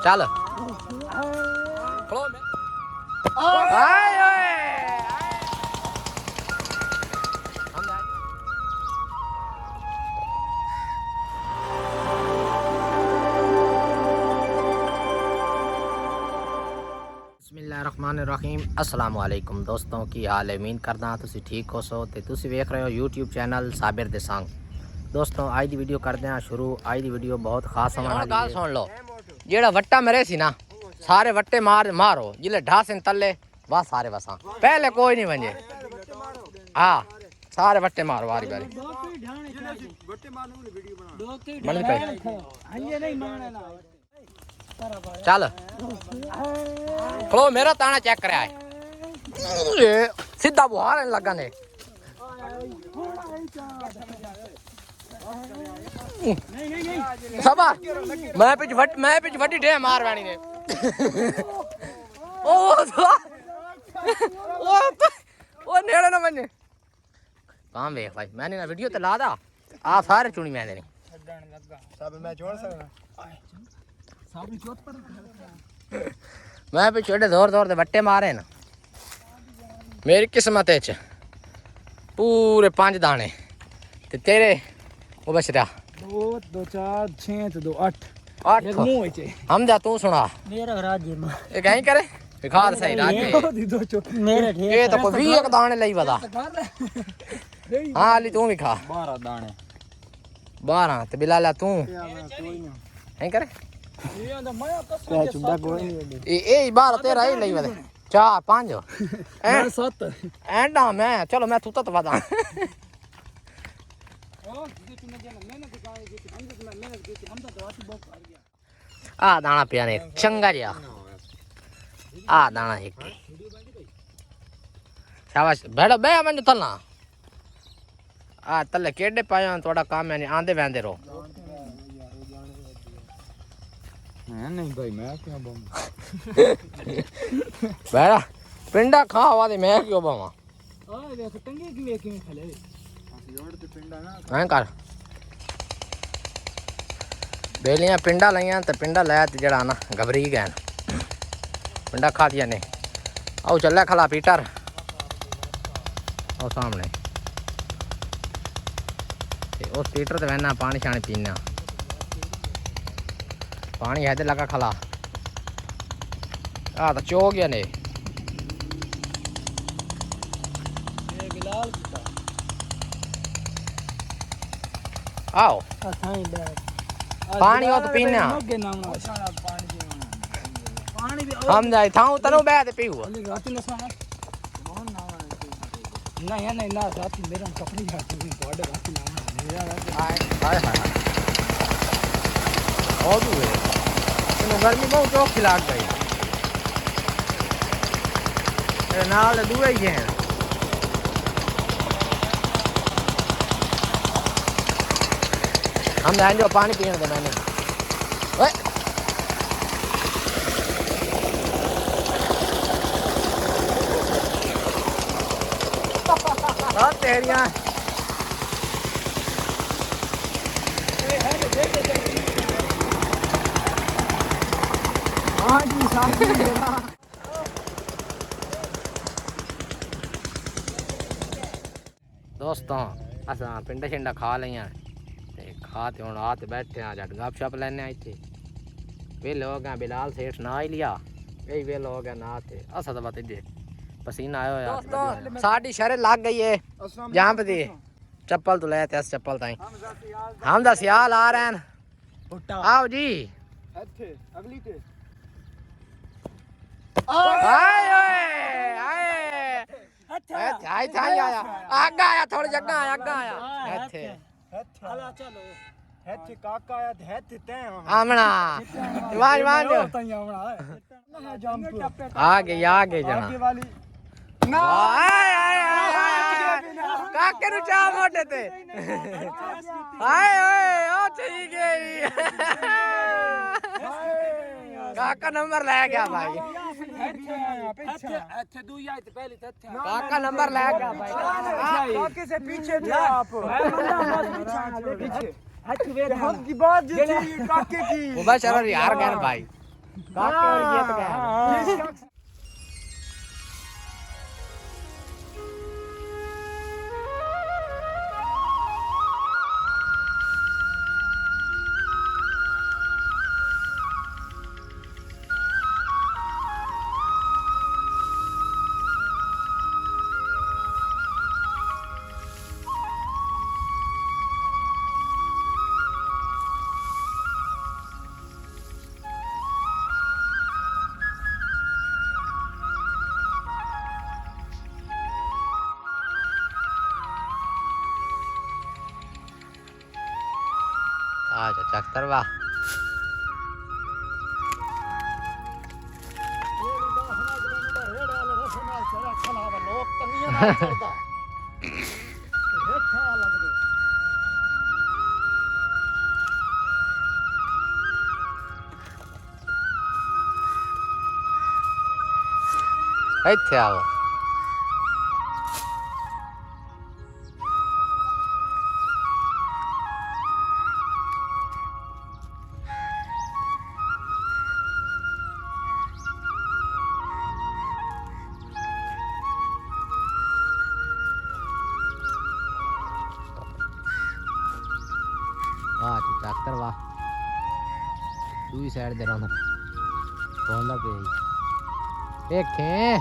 चल बिस्मिल्लाहिर्रहमानिर्रहीम अस्सलाम वालेकुम दोस्तों की हाल है। उम्मीद करदा तुसी ठीक हो सो ते तुसी वेख रहे हो यूट्यूब चैनल साबिर दे संग। दोस्तों आज दी वीडियो करदे हां शुरू। आज दी वीडियो बहुत खास होने वाली है। सुन लो जेड़ा वट्टा मरे सी ना सारे वट्टे मारो जिले ढासन तले बस सारे बसा पहले कोई नहीं बने। हाँ सारे वट्टे मारो बारी बारी चल खलो मेरा ताना चेक कर सीधा बुहार लगा ने सबा मैं पिछ वड्डी ढे मार वाणी ने ओ नेड़े ना मने काम देख भाई मैंने ना वीडियो ते ला दा आ सारे चुनी मैं देनी सब मैं छोड़ सकना मैं भी छोटे जोर जोर दे बट्टे मारे ना मेरी किस्मत च पूरे 5 दाने ते तेरे वो बच रहा 2 4 6 2 8 हम जा तू सुना मेरा राज्य में ये कहीं करे विखार सही राज्य मेरे ये तो कोई 20 दाने लई बता हां अली तू भी खा 12 दाने 12 ते बिलाला तू कहीं करे ए 12 13 ही लई बता 4 5 7 एंड मैं चलो मैं तू तो बता आ दाना पिया ने चंगा जिया आ दाना एक शाबाश बैठो बे मैं तलना आ तले केड़े पाया थोड़ा काम है नहीं आंदे वेंदे रहो नहीं भाई मैं क्यों बम बैठा पिंडा खा हुआ दे मैं क्यों बमा आ देख टंगे क्यों खले जोड़ ते पिंडा ना हैं कर बेलियां पिंडा लईयां ते पिंडा लै ते जड़ा ना घबरी गए पिंडा खा दिया ने आओ चल खला पीटर आओ सामने उस पीटर ते वहना पानी शानी पीना पानी है ते लगा खला आ तो चो गया ने ये बिलाल आओ पानी हो तो पीना हम जाए थाऊ तनो बैठ पीऊ नहीं ना रात मेरा कपड़ी जाती बॉर्डर रात ना हाय हाय और हुए तो गर्मी बहुत चौक लाग गई मेरे नाल दुए ही हैं हम जाएं जो पानी पीने दे मैंने ओए बहुत तेरियां हाँ जी साथी दोस्तों असा पिंडा शिंडा खा लिया खा ते हुण आ ते बैठे आ जट गप शप लैने इत्थे वेले हो गए बिलाल सेठ ना ही लिया यही वेले हो गया ना ते असा तो बात दे पसीना आयो यार दोस्तों साडी शरे लग गई है जंप दी चप्पल तो ले ते अस चप्पल ताई हम दा सियाल आ रहे हैं आओ जी ਇੱਥੇ ਅਗਲੀ ਤੇ आए ओए आए आई था आया आगा आया थोड़ी जगह आगा आया ਇੱਥੇ ਹਲਾ ਚਲੋ ਇੱਥੇ ਕਾਕਾ ਆਇਆ ਤੇ ਇੱਥੇ ਤੈਂ आमना वाज वाज ਤਾਈ ਆਉਣਾ ਹੈ ਨਾ ਜੰਪ आगे जना आगे वाली ना काके नु चा मोटे ते हाय ओए ओ ठीक गई काका नंबर ले गया भाई अच्छा दू आई तो पहले तथ्य काका नंबर ले गया भाई काके से पीछे थे आप पीछे अच्छा वे हम की बात जी थी काके की वो बस यार गए भाई काके और जीत गए अच्छा चक्तरवा लोग तंगियां ना चढ़दा हेठा लगदे ਇੱਥੇ ਆਓ ਆ ਚक्तरवा ਦੂਜੀ ਸਾਈਡ ਦੇ ਰੌਣਕ ਬੋਲਦਾ ਪਿਆ ਵੇਖੇ